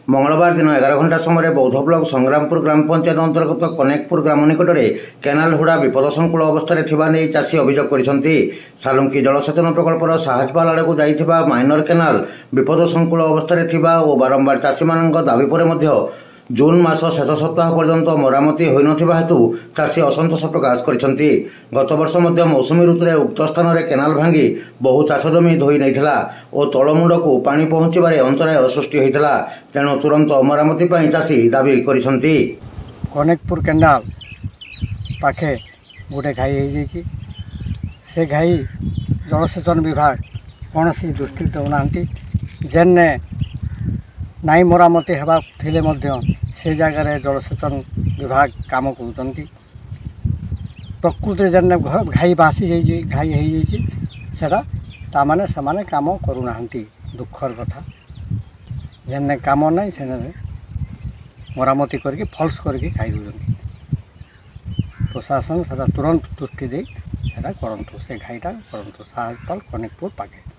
मंगलवार दिन 11 घंटा समय बौद्ध ब्लॉक संग्रामपुर ग्राम पंचायत अंतर्गत कनेकपुर ग्राम निकट में केनाल हुड़ा विपदसंकुल अवस्था नहीं चाषी अभियोग कर सालुंकी जलसेचन प्रकल्पर साहजपाल आड़ को जाइथिबा माइनर केनाल विपदसंकुल अवस्था और बारंबार चाषी मान दाबी पर जून मास शेष सप्ताह पर्यंत मरामती हो नथिबा हेतु चाषी असंतोष प्रकाश करिसेंती। गत वर्ष मध्य मौसुमी ऋतु में उक्त स्थान में केनाल भांगी बहु चाष जमी धोई नहीं और तलमुंड को पानी पहुंचारे अंतराय सृष्टि होता। तेणु तुरंत मरामती चाषी दाबी करिसेंती। कनेकपुर केनाल पाखे गोटे घाई हो जाइए से घाई जलसेचन विभाग कौन सी दृष्टि देना जेने नाई मरामती हेबा थिले मध्य से जगार जलसेचन विभाग काम कर प्रकृति जेने घाई बासी जाइए घाई हो जाटा ताने से काम करूना दुखर कथा जेने काम ना से मरामती करके फल्स करके खाई दूसरी प्रशासन से तुरंत दृष्टि दे करूँ से घाईटा करूँ साहजपाल कनेकपुर पाखे।